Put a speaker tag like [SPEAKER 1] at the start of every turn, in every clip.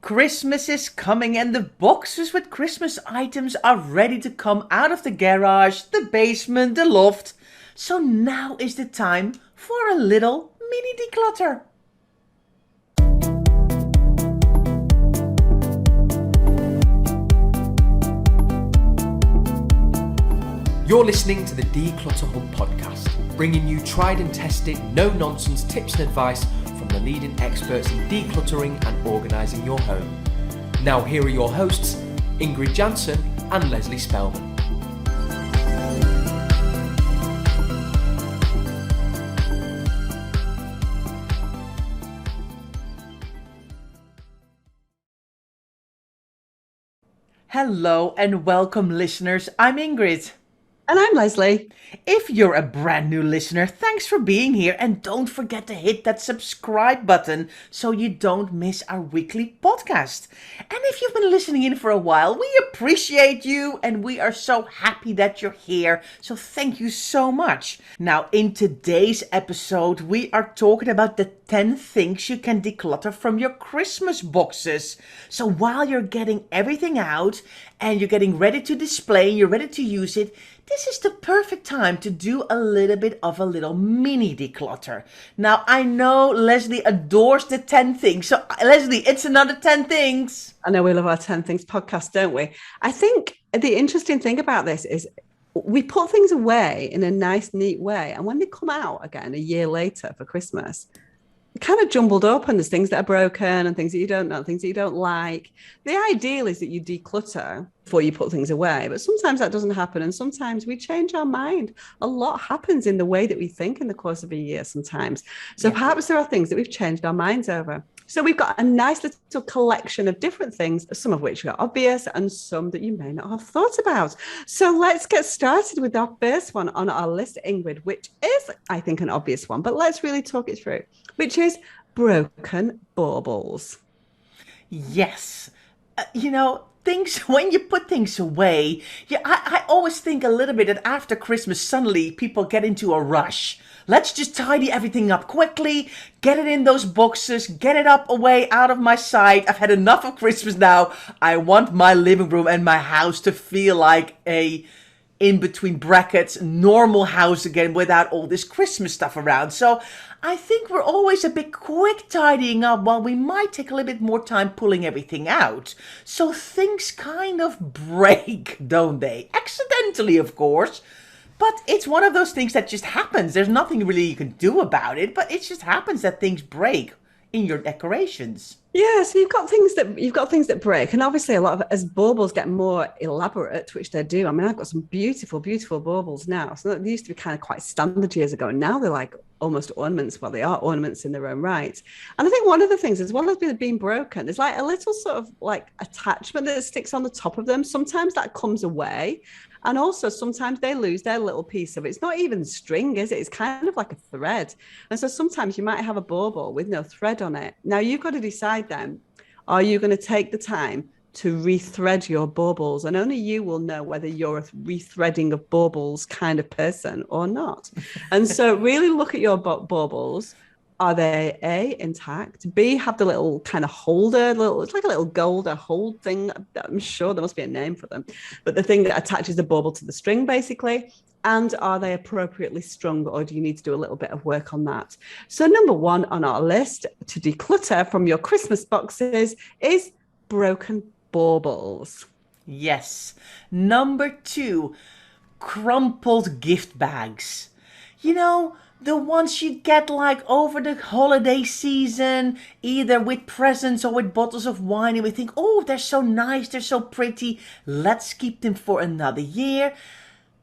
[SPEAKER 1] Christmas is coming and the boxes with Christmas items are ready to come out of the garage, the basement, the loft. So now is the time for a little mini declutter.
[SPEAKER 2] You're listening to the Declutter Hub podcast, bringing you tried and tested, no-nonsense tips and advice from the leading experts in decluttering and organising your home. Now here are your hosts, Ingrid Jansen and Leslie Spellman.
[SPEAKER 1] Hello and welcome listeners, I'm Ingrid.
[SPEAKER 3] And I'm Leslie.
[SPEAKER 1] If you're a brand new listener, thanks for being here and don't forget to hit that subscribe button so you don't miss our weekly podcast. And if you've been listening in for a while, we appreciate you and we are so happy that you're here. So thank you so much. Now, in today's episode, we are talking about the 10 things you can declutter from your Christmas boxes. So while you're getting everything out and you're getting ready to display, you're ready to use it, this is the perfect time to do a little bit of a little mini declutter. Now, I know Leslie adores the 10 things. So, Leslie, it's another 10 things.
[SPEAKER 3] I know we love our 10 Things podcast, don't we? I think the interesting thing about this is we put things away in a nice, neat way. And when they come out again a year later for Christmas, kind of jumbled up, and there's things that are broken and things that you don't know, things that you don't like. The ideal is that you declutter before you put things away, but sometimes that doesn't happen, and sometimes we change our mind. A lot happens in the way that we think in the course of a year sometimes. So perhaps there are things that we've changed our minds over. So we've got a nice little collection of different things, some of which are obvious and some that you may not have thought about. So let's get started with our first one on our list, Ingrid, which is, I think, an obvious one, but let's really talk it through, which is broken baubles.
[SPEAKER 1] Yes. Things, when you put things away, I always think a little bit that after Christmas, suddenly people get into a rush. Let's just tidy everything up quickly, get it in those boxes, get it up away out of my sight. I've had enough of Christmas now. I want my living room and my house to feel like a, in between brackets, normal house again without all this Christmas stuff around. So I think we're always a bit quick tidying up while we might take a little bit more time pulling everything out. So things kind of break, don't they? Accidentally, of course. But it's one of those things that just happens. There's nothing really you can do about it, but it just happens that things break in your decorations.
[SPEAKER 3] Yeah, so you've got things that break, and obviously a lot of, as baubles get more elaborate, which they do. I mean, I've got some beautiful, beautiful baubles now. So they used to be kind of quite standard years ago, and now they're like almost ornaments. Well, they are ornaments in their own right. And I think one of the things, as well as being broken, there's like a little sort of like attachment that sticks on the top of them. Sometimes that comes away. And also sometimes they lose their little piece of it. It's not even string, is it? It's kind of like a thread. And so sometimes you might have a bauble with no thread on it. Now you've got to decide then, are you going to take the time to rethread your baubles? And only you will know whether you're a rethreading of baubles kind of person or not. And so really look at your baubles. Are they A, intact? B, have the little kind of holder, it's like a little gold hold thing. I'm sure there must be a name for them. But the thing that attaches the bauble to the string, basically. And are they appropriately strung, or do you need to do a little bit of work on that? So number one on our list to declutter from your Christmas boxes is broken baubles.
[SPEAKER 1] Yes. Number two, crumpled gift bags. The ones you get like over the holiday season, either with presents or with bottles of wine, and we think, oh, they're so nice, they're so pretty, let's keep them for another year.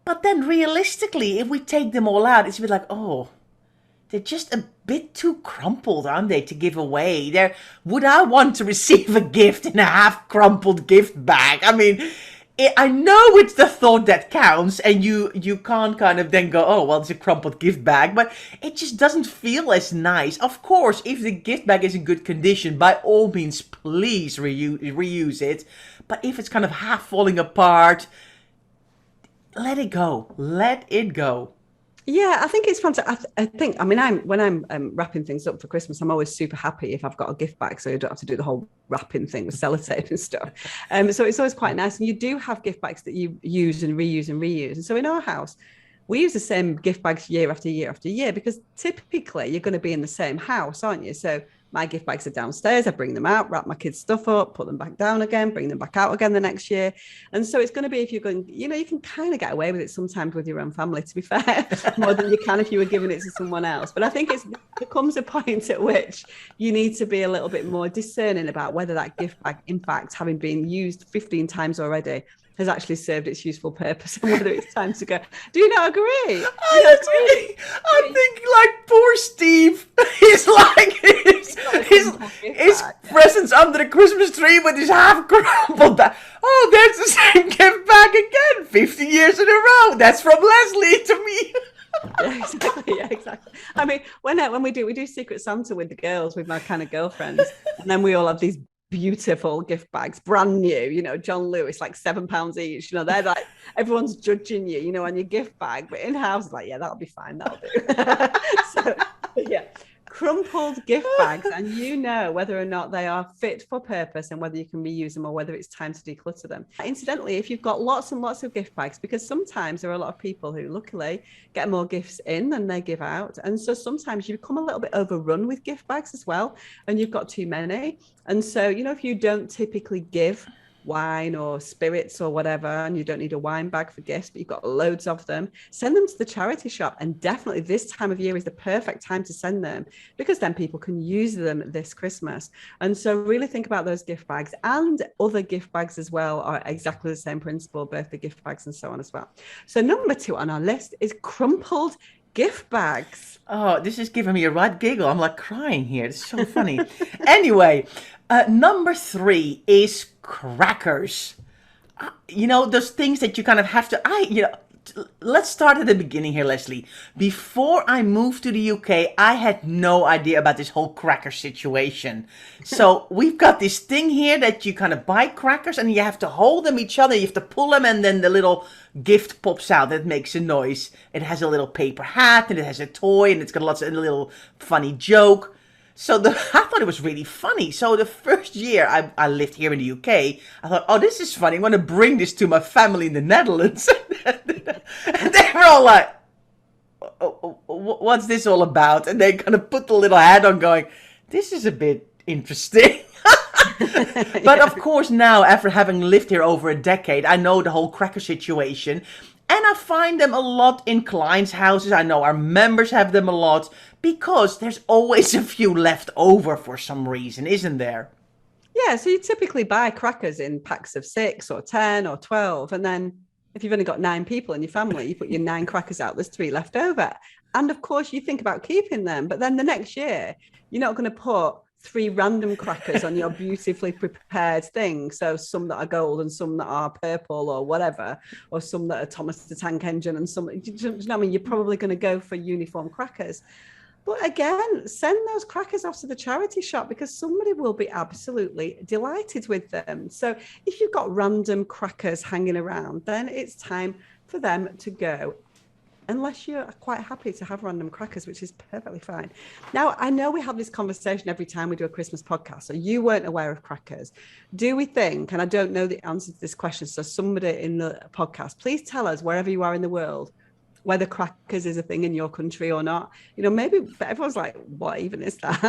[SPEAKER 1] But then realistically, if we take them all out, it's a bit like, oh, they're just a bit too crumpled, aren't they, to give away? Would I want to receive a gift in a half-crumpled gift bag? I mean, I know it's the thought that counts, and you can't kind of then go, oh, well, it's a crumpled gift bag, but it just doesn't feel as nice. Of course, if the gift bag is in good condition, by all means, please reuse it. But if it's kind of half falling apart, let it go. Let it go.
[SPEAKER 3] Yeah, I think it's fantastic. I think, I mean, when I'm wrapping things up for Christmas, I'm always super happy if I've got a gift bag, so you don't have to do the whole wrapping thing with sellotape and stuff. So it's always quite nice. And you do have gift bags that you use and reuse and reuse. And so in our house, we use the same gift bags year after year after year because typically you're going to be in the same house, aren't you? So my gift bags are downstairs. I bring them out, wrap my kids' stuff up, put them back down again, bring them back out again the next year. And so it's going to be, if you're going, you can kind of get away with it sometimes with your own family, to be fair, more than you can if you were giving it to someone else. But I think there comes a point at which you need to be a little bit more discerning about whether that gift bag, in fact, having been used 15 times already, has actually served its useful purpose and whether it's time to go. Do you not agree?
[SPEAKER 1] I think like poor Steve, he's like his presents under the Christmas tree with his half crumpled back. Oh, there's the same gift bag again, 50 years in a row. That's from Leslie to me.
[SPEAKER 3] Yeah, exactly. I mean, when we do Secret Santa with the girls, with my kind of girlfriends, and then we all have these beautiful gift bags, brand new, John Lewis, like £7 each. They're like, everyone's judging you, on your gift bag, but in house, like, yeah, that'll be fine, that'll do. So, yeah, crumpled gift bags, and whether or not they are fit for purpose and whether you can reuse them or whether it's time to declutter them. Incidentally, if you've got lots and lots of gift bags, because sometimes there are a lot of people who luckily get more gifts in than they give out, and so sometimes you become a little bit overrun with gift bags as well, and you've got too many. And so, if you don't typically give wine or spirits or whatever, and you don't need a wine bag for gifts, but you've got loads of them, send them to the charity shop. And definitely this time of year is the perfect time to send them, because then people can use them this Christmas. And so really think about those gift bags, and other gift bags as well are exactly the same principle, birthday gift bags and so on as well. So number 2 on our list is crumpled gift bags.
[SPEAKER 1] Oh, this is giving me a right giggle. I'm like crying here. It's so funny. Anyway, number 3 is crackers. Those things that you kind of have to, let's start at the beginning here, Leslie. Before I moved to the UK, I had no idea about this whole cracker situation. So we've got this thing here that you kind of buy crackers and you have to hold them each other. You have to pull them and then the little gift pops out that makes a noise. It has a little paper hat and it has a toy and it's got lots of a little funny joke. So I thought it was really funny. So the first year I lived here in the UK, I thought, oh, this is funny. I'm going to bring this to my family in the Netherlands. And they were all like, what's this all about? And they kind of put the little hat on going, this is a bit interesting. But of course now, after having lived here over a decade, I know the whole cracker situation. And I find them a lot in clients' houses. I know our members have them a lot because there's always a few left over for some reason, isn't there?
[SPEAKER 3] Yeah, so you typically buy crackers in packs of 6 or 10 or 12. And then if you've only got 9 people in your family, you put your 9 crackers out, there's 3 left over. And of course, you think about keeping them. But then the next year, you're not going to put 3 random crackers on your beautifully prepared thing. So some that are gold and some that are purple or whatever, or some that are Thomas the Tank Engine and some, do you know what I mean? You're probably going to go for uniform crackers. But again, send those crackers off to the charity shop because somebody will be absolutely delighted with them. So if you've got random crackers hanging around, then it's time for them to go. Unless you're quite happy to have random crackers, which is perfectly fine. Now, I know we have this conversation every time we do a Christmas podcast, so you weren't aware of crackers. Do we think, and I don't know the answer to this question, so somebody in the podcast, please tell us wherever you are in the world, whether crackers is a thing in your country or not. Maybe, but everyone's like, what even is that?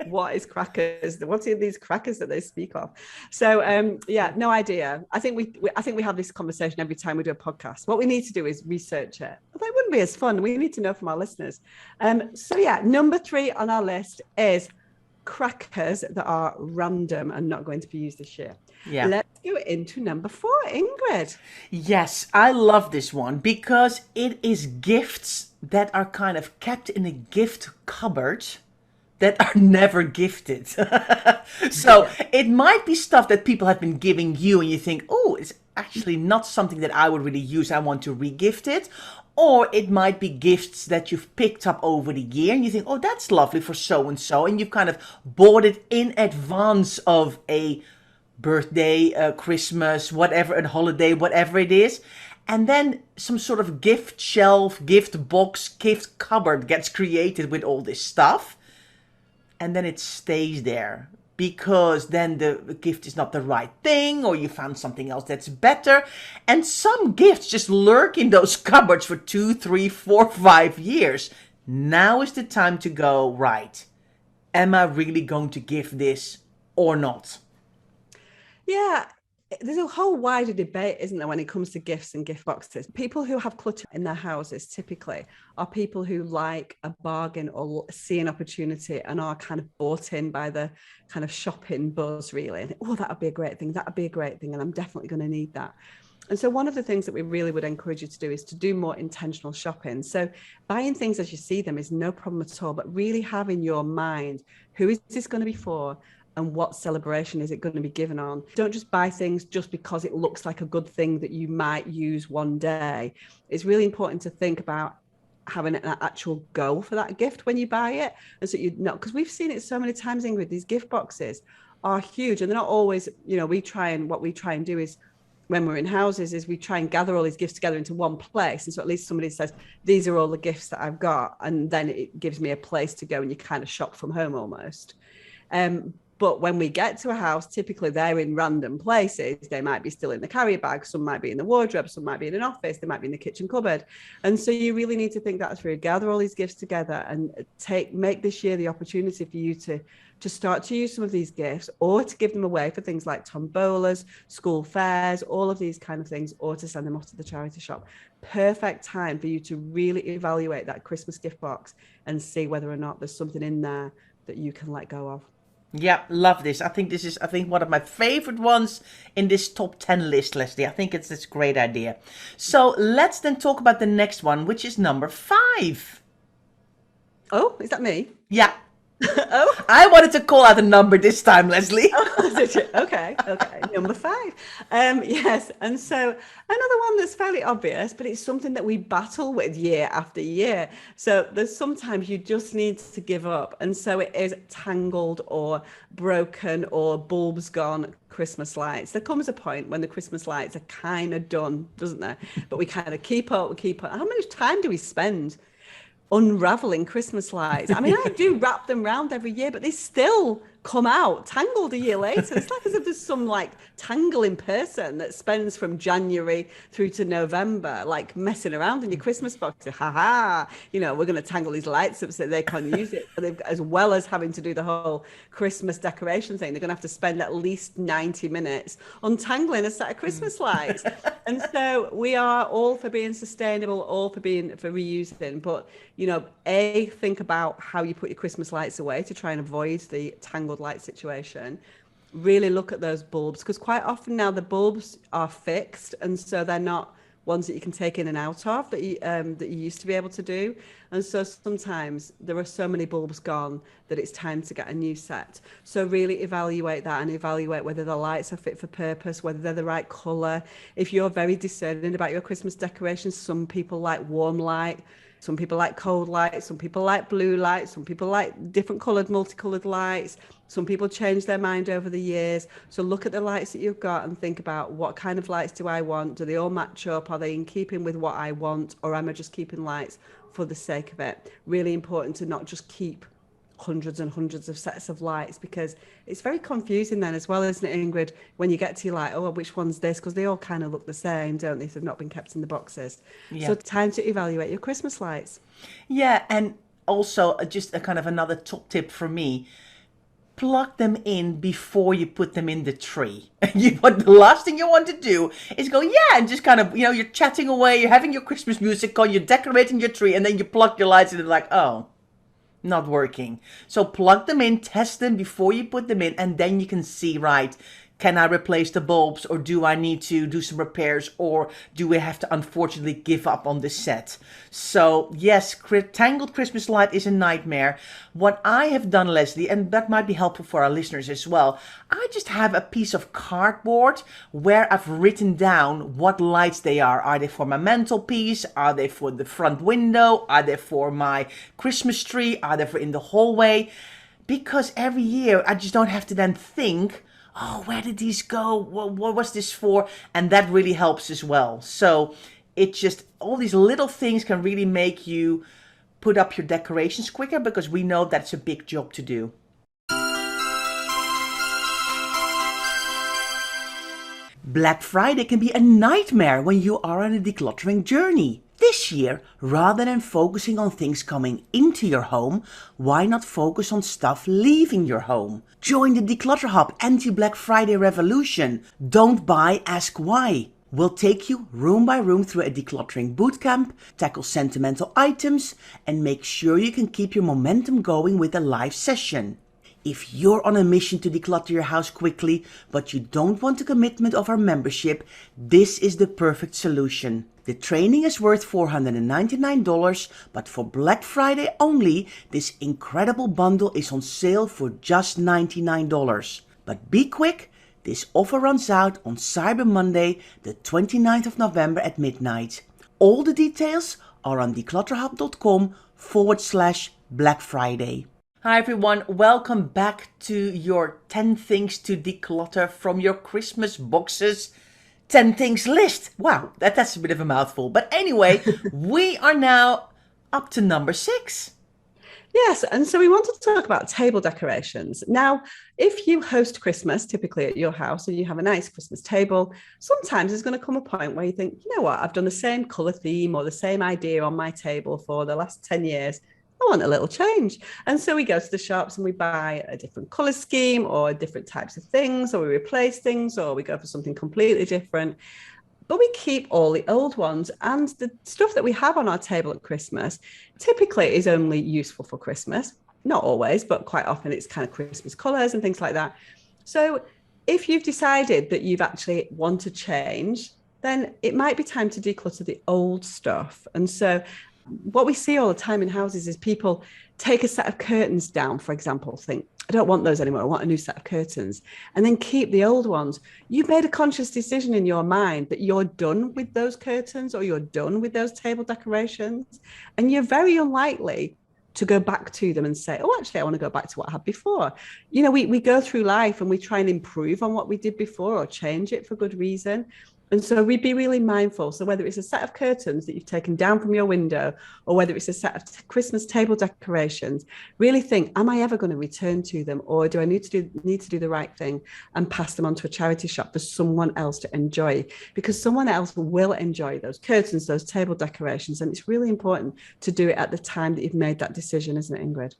[SPEAKER 3] What is crackers? What are these crackers that they speak of? So yeah, no idea. I think we have this conversation every time we do a podcast. What we need to do is research it. But that wouldn't be as fun. We need to know from our listeners. So yeah, number 3 on our list is crackers that are random and not going to be used this year.
[SPEAKER 1] Yeah.
[SPEAKER 3] Let's go into number 4, Ingrid.
[SPEAKER 1] Yes, I love this one because it is gifts that are kind of kept in a gift cupboard that are never gifted. So it might be stuff that people have been giving you and you think, oh, it's actually not something that I would really use. I want to re-gift it. Or it might be gifts that you've picked up over the year and you think, oh, that's lovely for so-and-so. And you've kind of bought it in advance of a birthday, Christmas, whatever, a holiday, whatever it is. And then some sort of gift shelf, gift box, gift cupboard gets created with all this stuff. And then it stays there because then the gift is not the right thing, or you found something else that's better. And some gifts just lurk in those cupboards for 2, 3, 4, 5 years. Now is the time to go, right, am I really going to give this or not?
[SPEAKER 3] Yeah, there's a whole wider debate, isn't there, when it comes to gifts and gift boxes. People who have clutter in their houses typically are people who like a bargain or see an opportunity and are kind of bought in by the kind of shopping buzz, really. And, oh, that would be a great thing. That would be a great thing. And I'm definitely going to need that. And so one of the things that we really would encourage you to do is to do more intentional shopping. So buying things as you see them is no problem at all, but really have in your mind, who is this going to be for? And what celebration is it going to be given on? Don't just buy things just because it looks like a good thing that you might use one day. It's really important to think about having an actual goal for that gift when you buy it. And so you know, because we've seen it so many times, Ingrid, these gift boxes are huge and they're not always, what we try and do is when we're in houses is we try and gather all these gifts together into one place. And so at least somebody says, these are all the gifts that I've got. And then it gives me a place to go and you kind of shop from home almost. But when we get to a house, typically they're in random places. They might be still in the carrier bag. Some might be in the wardrobe. Some might be in an office. They might be in the kitchen cupboard. And so you really need to think that through. Gather all these gifts together and make this year the opportunity for you to start to use some of these gifts or to give them away for things like tombolas, school fairs, all of these kind of things, or to send them off to the charity shop. Perfect time for you to really evaluate that Christmas gift box and see whether or not there's something in there that you can let go of.
[SPEAKER 1] Yeah, love this. I think one of my favorite ones in this top 10 list, Leslie. I think it's this great idea. So let's then talk about the next one, which is number 5.
[SPEAKER 3] Oh, is that me?
[SPEAKER 1] Yeah.
[SPEAKER 3] Oh,
[SPEAKER 1] I wanted to call out a number this time, Leslie.
[SPEAKER 3] Okay. Number 5. Yes. And so another one that's fairly obvious, but it's something that we battle with year after year. So there's sometimes you just need to give up. And so it is tangled or broken or bulbs gone Christmas lights. There comes a point when the Christmas lights are kind of done, doesn't there? But we kind of keep up. How much time do we spend unraveling Christmas lights? I mean, I do wrap them round every year, but they still come out tangled a year later. It's like as if there's some like tangling person that spends from January through to November, like messing around in your Christmas box. We're going to tangle these lights up so they can't use it. As well as having to do the whole Christmas decoration thing, they're going to have to spend at least 90 minutes untangling a set of Christmas lights. And so we are all for being sustainable, all for reusing, but think about how you put your Christmas lights away to try and avoid the tangled light situation. Really look at those bulbs, because quite often now the bulbs are fixed, and so they're not ones that you can take in and out of that you used to be able to do. And so sometimes there are so many bulbs gone that it's time to get a new set. So really evaluate that and evaluate whether the lights are fit for purpose, whether they're the right colour. If you're very discerning about your Christmas decorations, some people like warm light, some people like cold light, some people like blue light, some people like different coloured, multicoloured lights. Some people change their mind over the years. So look at the lights that you've got and think about, what kind of lights do I want? Do they all match up? Are they in keeping with what I want? Or am I just keeping lights for the sake of it? Really important to not just keep hundreds and hundreds of sets of lights, because it's very confusing then as well, isn't it, Ingrid, when you get to like, oh, which one's this? Because they all kind of look the same, don't they, if they've not been kept in the boxes. Yeah. So time to evaluate your Christmas lights.
[SPEAKER 1] Yeah, and also just a kind of another top tip for me, plug them in before you put them in the tree. The last thing you want to do is go, and just kind of, you're chatting away, you're having your Christmas music on, you're decorating your tree, and then you plug your lights in and like, oh, not working. So plug them in, test them before you put them in, and then you can see, right, can I replace the bulbs, or do I need to do some repairs, or do we have to unfortunately give up on the set? So yes, tangled Christmas light is a nightmare. What I have done, Leslie, and that might be helpful for our listeners as well, I just have a piece of cardboard where I've written down what lights they are. Are they for my mantelpiece? Are they for the front window? Are they for my Christmas tree? Are they for in the hallway? Because every year I just don't have to then think, oh, where did these go? What was this for? And that really helps as well. So It's just all these little things can really make you put up your decorations quicker, because we know that's a big job to do. Black Friday can be a nightmare when you are on a decluttering journey. This year, rather than focusing on things coming into your home, why not focus on stuff leaving your home? Join the Declutter Hub anti-Black Friday revolution. Don't buy, ask why. We'll take you room by room through a decluttering bootcamp, tackle sentimental items, and make sure you can keep your momentum going with a live session. If you're on a mission to declutter your house quickly, but you don't want the commitment of our membership, this is the perfect solution. The training is worth $499, but for Black Friday only, this incredible bundle is on sale for just $99. But be quick, this offer runs out on Cyber Monday, the 29th of November at midnight. All the details are on declutterhub.com/Black Friday. Hi everyone, welcome back to your 10 things to declutter from your Christmas boxes 10 things list. Wow, that's a bit of a mouthful. But anyway, we are now up to number 6.
[SPEAKER 3] Yes, and so we wanted to talk about table decorations. Now, if you host Christmas, typically at your house, and you have a nice Christmas table, sometimes there's going to come a point where you think, you know what, I've done the same colour theme or the same idea on my table for the last 10 years. I want a little change. And so we go to the shops and we buy a different color scheme or different types of things, or we replace things, or we go for something completely different. But we keep all the old ones, and the stuff that we have on our table at Christmas typically is only useful for Christmas. Not always, but quite often it's kind of Christmas colors and things like that. So if you've decided that you've actually want to change, then it might be time to declutter the old stuff. And so what we see all the time in houses is people take a set of curtains down, for example, think, I don't want those anymore, I want a new set of curtains, and then keep the old ones. You've made a conscious decision in your mind that you're done with those curtains or you're done with those table decorations, and you're very unlikely to go back to them and say, oh, actually, I want to go back to what I had before. You know, we go through life and we try and improve on what we did before or change it for good reason. And so we'd be really mindful. So whether it's a set of curtains that you've taken down from your window, or whether it's a set of Christmas table decorations, really think, am I ever going to return to them? Or do I need to do the right thing and pass them on to a charity shop for someone else to enjoy? Because someone else will enjoy those curtains, those table decorations. And it's really important to do it at the time that you've made that decision, isn't it, Ingrid?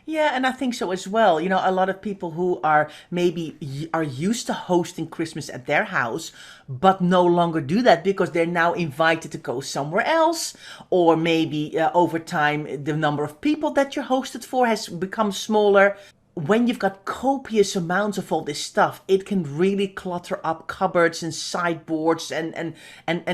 [SPEAKER 1] Yeah, and I think so as well. You know, a lot of people who are used to hosting Christmas at their house, but no longer do that because they're now invited to go somewhere else. Or maybe over time, the number of people that you're hosted for has become smaller. When you've got copious amounts of all this stuff, it can really clutter up cupboards and sideboards and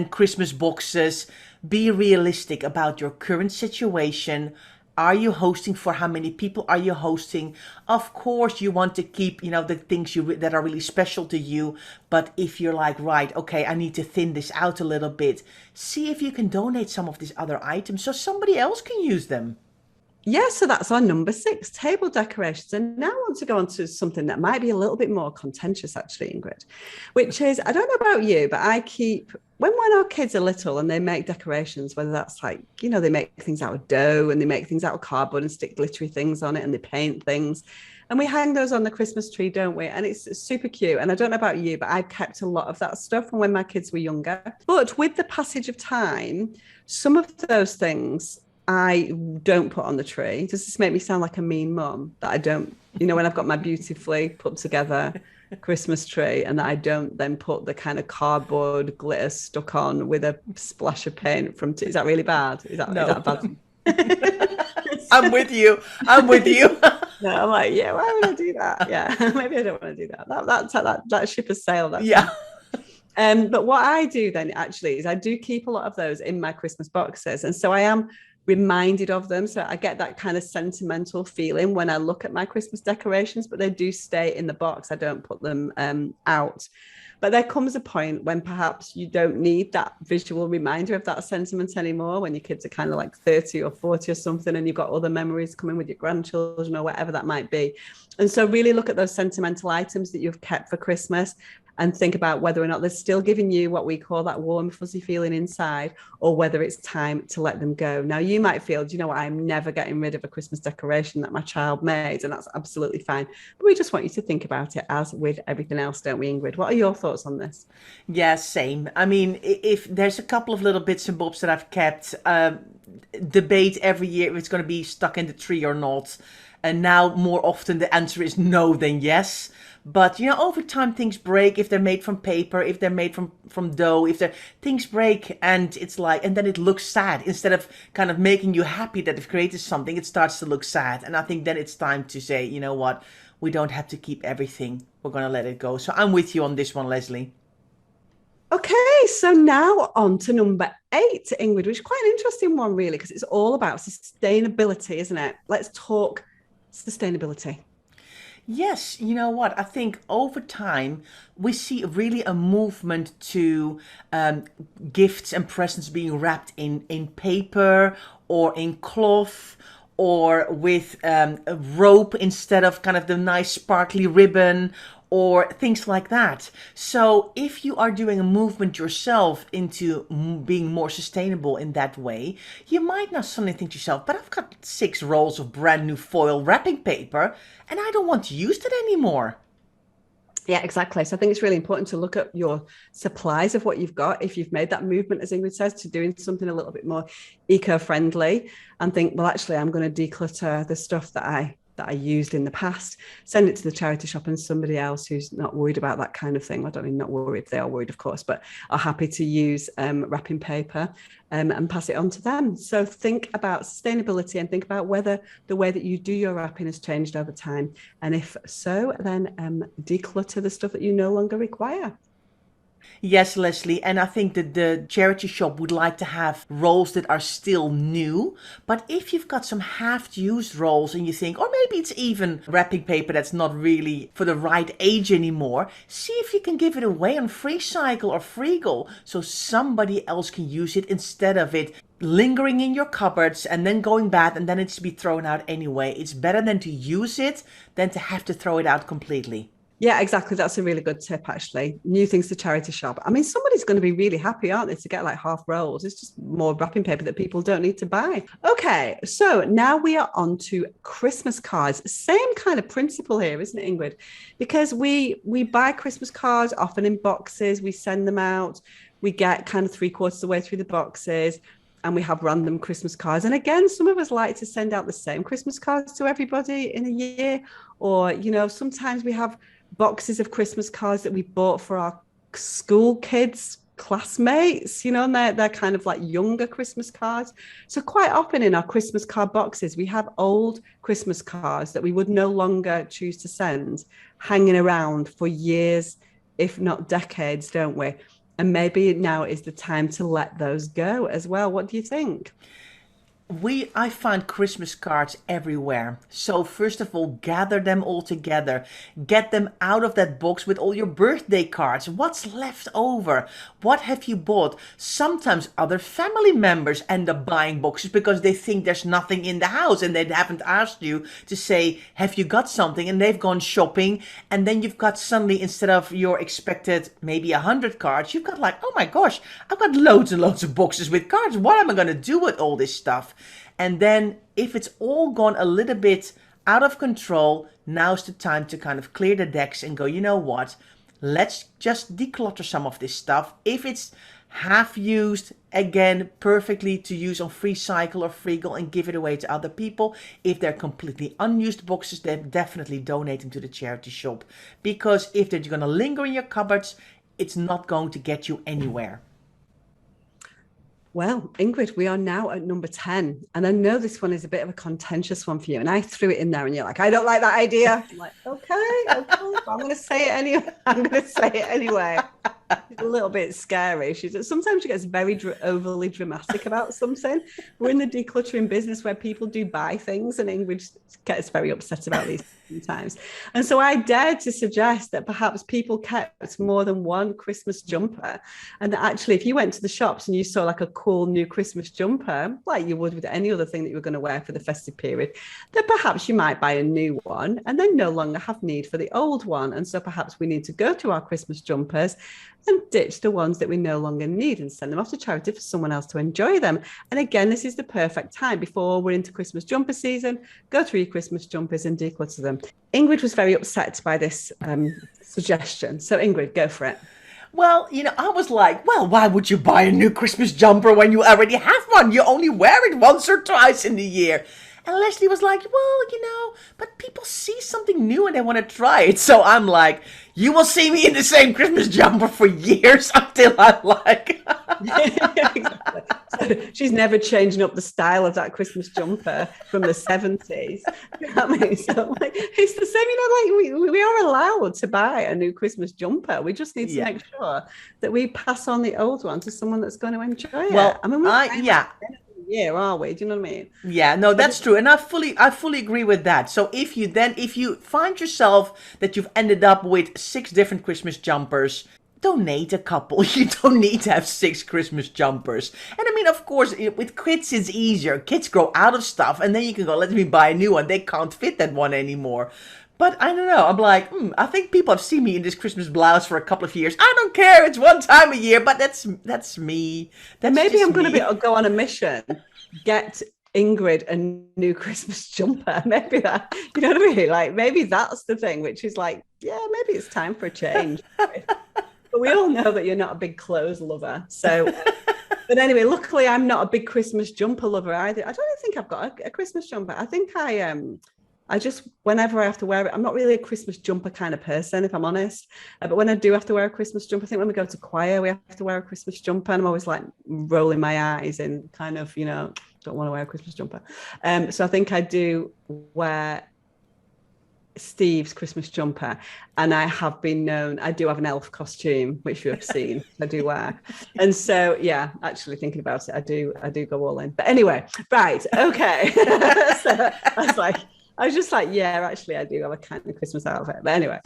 [SPEAKER 1] Christmas boxes. Be realistic about your current situation. Are you hosting? For how many people are you hosting? Of course, you want to keep, the things that are really special to you. But if you're like, right, okay, I need to thin this out a little bit, see if you can donate some of these other items so somebody else can use them.
[SPEAKER 3] Yeah, so that's our number 6, table decorations. And now I want to go on to something that might be a little bit more contentious, actually, Ingrid, which is, I don't know about you, but I keep, when our kids are little and they make decorations, whether that's like, they make things out of dough and they make things out of cardboard and stick glittery things on it and they paint things. And we hang those on the Christmas tree, don't we? And it's super cute. And I don't know about you, but I've kept a lot of that stuff from when my kids were younger. But with the passage of time, some of those things I don't put on the tree. Does this make me sound like a mean mum? That I don't, when I've got my beautifully put together Christmas tree and that I don't then put the kind of cardboard glitter stuck on with a splash of paint from, is that really bad? Is that bad?
[SPEAKER 1] I'm with you.
[SPEAKER 3] No, I'm like, yeah, why would I do that? Yeah, maybe I don't want to do that. That ship has sailed.
[SPEAKER 1] Yeah.
[SPEAKER 3] But what I do then actually is I do keep a lot of those in my Christmas boxes. And so I am reminded of them. So I get that kind of sentimental feeling when I look at my Christmas decorations, but they do stay in the box. I don't put them out. But there comes a point when perhaps you don't need that visual reminder of that sentiment anymore, when your kids are kind of like 30 or 40 or something, and you've got other memories coming with your grandchildren or whatever that might be. And so really look at those sentimental items that you've kept for Christmas and think about whether or not they're still giving you what we call that warm, fuzzy feeling inside, or whether it's time to let them go. Now, you might feel, do you know what, I'm never getting rid of a Christmas decoration that my child made, and that's absolutely fine. But we just want you to think about it as with everything else, don't we, Ingrid? What are your thoughts on this?
[SPEAKER 1] Yeah, same. I mean, if there's a couple of little bits and bobs that I've kept, debate every year if it's going to be stuck in the tree or not. And now more often the answer is no than yes. But over time things break. If they're made from paper, if they're made from dough, if they're things break, and it's like, and then it looks sad. Instead of kind of making you happy that they've created something, it starts to look sad. And I think then it's time to say, you know what, we don't have to keep everything. We're going to let it go. So I'm with you on this one, Leslie.
[SPEAKER 3] Okay, so now on to number 8, Ingrid, which is quite an interesting one, really, because it's all about sustainability, isn't it? Let's talk sustainability.
[SPEAKER 1] Yes, you know what? I think over time we see really a movement to gifts and presents being wrapped in paper or in cloth or with a rope instead of kind of the nice sparkly ribbon or things like that. So if you are doing a movement yourself into being more sustainable in that way, you might not suddenly think to yourself, but I've got 6 rolls of brand new foil wrapping paper and I don't want to use that anymore.
[SPEAKER 3] Yeah, exactly. So I think it's really important to look at your supplies of what you've got. If you've made that movement, as Ingrid says, to doing something a little bit more eco-friendly, and think, well, actually, I'm going to declutter the stuff that I used in the past, send it to the charity shop, and somebody else who's not worried about that kind of thing. I don't mean not worried, they are worried, of course, but are happy to use wrapping paper and pass it on to them. So think about sustainability and think about whether the way that you do your wrapping has changed over time. And if so, then declutter the stuff that you no longer require.
[SPEAKER 1] Yes, Leslie, and I think that the charity shop would like to have rolls that are still new. But if you've got some half-used rolls and you think, or maybe it's even wrapping paper that's not really for the right age anymore, see if you can give it away on FreeCycle or Freegal so somebody else can use it instead of it lingering in your cupboards and then going bad and then it's to be thrown out anyway. It's better than to use it than to have to throw it out completely.
[SPEAKER 3] Yeah, exactly. That's a really good tip, actually. New things to charity shop. I mean, somebody's going to be really happy, aren't they, to get like half rolls? It's just more wrapping paper that people don't need to buy. Okay, so now we are on to Christmas cards. Same kind of principle here, isn't it, Ingrid? Because we buy Christmas cards often in boxes. We send them out. We get kind of 3/4 of the way through the boxes. And we have random Christmas cards. And again, some of us like to send out the same Christmas cards to everybody in a year. Or, sometimes we have boxes of Christmas cards that we bought for our school kids, classmates, and they're kind of like younger Christmas cards. So quite often in our Christmas card boxes, we have old Christmas cards that we would no longer choose to send hanging around for years, if not decades, don't we? And maybe now is the time to let those go as well. What do you think?
[SPEAKER 1] I find Christmas cards everywhere. So first of all, gather them all together. Get them out of that box with all your birthday cards. What's left over? What have you bought? Sometimes other family members end up buying boxes because they think there's nothing in the house and they haven't asked you to say, have you got something? And they've gone shopping. And then you've got suddenly, instead of your expected maybe 100 cards, you've got like, oh my gosh, I've got loads and loads of boxes with cards. What am I going to do with all this stuff? And then if it's all gone a little bit out of control, now's the time to kind of clear the decks and go, you know what? Let's just declutter some of this stuff. If it's half used, again, perfectly to use on FreeCycle or Freegal and give it away to other people. If they're completely unused boxes, then definitely donate them to the charity shop. Because if they're going to linger in your cupboards, it's not going to get you anywhere.
[SPEAKER 3] Well, Ingrid, we are now at number 10. And I know this one is a bit of a contentious one for you. And I threw it in there and you're like, I don't like that idea. I'm like, okay, I'm going to say it anyway. She's a little bit scary. Sometimes she gets very overly dramatic about something. We're in the decluttering business where people do buy things and Ingrid gets very upset about these sometimes. And so I dared to suggest that perhaps people kept more than one Christmas jumper. And that actually, if you went to the shops and you saw like a cool new Christmas jumper, like you would with any other thing that you were going to wear for the festive period, then perhaps you might buy a new one and then no longer have need for the old one. And so perhaps we need to go to our Christmas jumpers and ditch the ones that we no longer need and send them off to charity for someone else to enjoy them. And again, this is the perfect time before we're into Christmas jumper season. Go through your Christmas jumpers and declutter them. Ingrid was very upset by this suggestion. So Ingrid, go for it.
[SPEAKER 1] Well, I was like, well, why would you buy a new Christmas jumper when you already have one? You only wear it once or twice in the year. And Leslie was like, well, but people see something new and they want to try it. So I'm like, you will see me in the same Christmas jumper for years until I'm like...
[SPEAKER 3] Exactly. So she's never changing up the style of that Christmas jumper from the 70s. You know what I mean? So like, it's the same, like we are allowed to buy a new Christmas jumper. We just need to make sure that we pass on the old one to someone that's going to enjoy it.
[SPEAKER 1] Well,
[SPEAKER 3] I mean, year, are we? Do you know what I mean?
[SPEAKER 1] Yeah, no, that's true. And I fully agree with that. So if you find yourself that you've ended up with 6 different Christmas jumpers, donate a couple. You don't need to have 6 Christmas jumpers. And I mean, of course, with kids, it's easier. Kids grow out of stuff and then you can go, let me buy a new one. They can't fit that one anymore. But I don't know. I'm like, I think people have seen me in this Christmas blouse for a couple of years. I don't care. It's one time a year, but that's me.
[SPEAKER 3] Maybe I'm going to go on a mission. Get Ingrid a new Christmas jumper. Maybe that, you know what I mean? Like, maybe that's the thing, which is like, yeah, maybe it's time for a change. But we all know that you're not a big clothes lover. So, but anyway, luckily I'm not a big Christmas jumper lover either. I don't think I've got a Christmas jumper. I think I just, whenever I have to wear it, I'm not really a Christmas jumper kind of person, if I'm honest. But when I do have to wear a Christmas jumper, I think when we go to choir, we have to wear a Christmas jumper. And I'm always like rolling my eyes and kind of, don't want to wear a Christmas jumper. So I think I do wear Steve's Christmas jumper. And I have been known, I do have an elf costume, which you have seen, I do wear. And so, yeah, actually thinking about it, I do go all in. But anyway, right, okay. So I was just like, yeah, actually, I do have a kind of Christmas outfit. But anyway,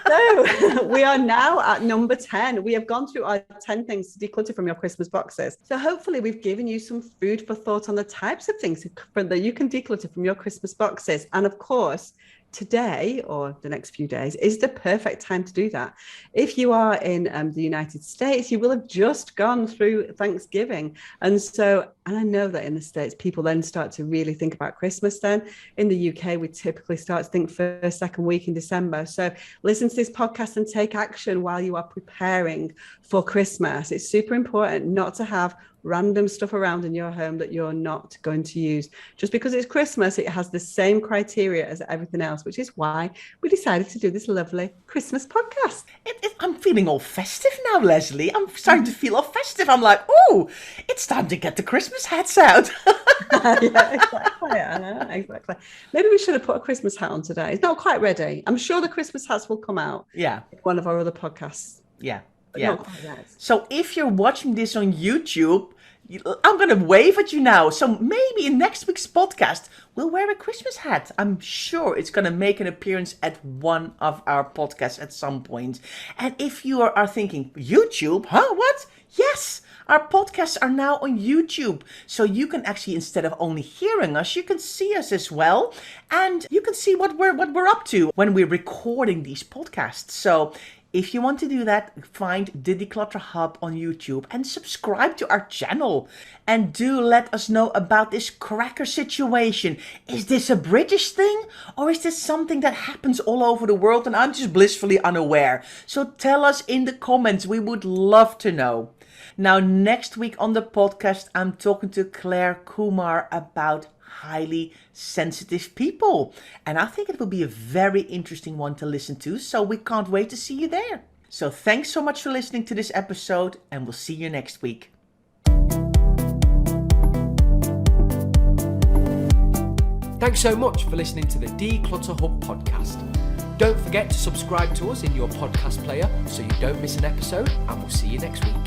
[SPEAKER 3] so we are now at number 10. We have gone through our 10 things to declutter from your Christmas boxes. So hopefully we've given you some food for thought on the types of things that you can declutter from your Christmas boxes. And of course, today or the next few days is the perfect time to do that. If you are in the United States, you will have just gone through Thanksgiving. And I know that in the States, people then start to really think about Christmas then. In the UK, we typically start to think first, second week in December. So listen to this podcast and take action while you are preparing for Christmas. It's super important not to have random stuff around in your home that you're not going to use. Just because it's Christmas, it has the same criteria as everything else, which is why we decided to do this lovely Christmas podcast.
[SPEAKER 1] I'm feeling all festive now, Leslie. I'm starting to feel all festive. I'm like, oh, it's time to get the Christmas hats out.
[SPEAKER 3] Yeah, exactly. I know, exactly. Maybe we should have put a Christmas hat on today. It's not quite ready. I'm sure the Christmas hats will come out.
[SPEAKER 1] Yeah.
[SPEAKER 3] In one of our other podcasts.
[SPEAKER 1] Yeah.
[SPEAKER 3] Yeah.
[SPEAKER 1] So if you're watching this on YouTube, I'm going to wave at you now. So maybe in next week's podcast, we'll wear a Christmas hat. I'm sure it's going to make an appearance at one of our podcasts at some point. And if you are thinking, YouTube, huh? What? Yes. Our podcasts are now on YouTube. So you can actually, instead of only hearing us, you can see us as well. And you can see what we're up to when we're recording these podcasts. So if you want to do that, find the Declutter Hub on YouTube and subscribe to our channel. And do let us know about this cracker situation. Is this a British thing? Or is this something that happens all over the world and I'm just blissfully unaware? So tell us in the comments. We would love to know. Now, next week on the podcast, I'm talking to Claire Kumar about highly sensitive people. And I think it will be a very interesting one to listen to. So we can't wait to see you there. So thanks so much for listening to this episode and we'll see you next week.
[SPEAKER 2] Thanks so much for listening to the Declutter Hub podcast. Don't forget to subscribe to us in your podcast player so you don't miss an episode, and we'll see you next week.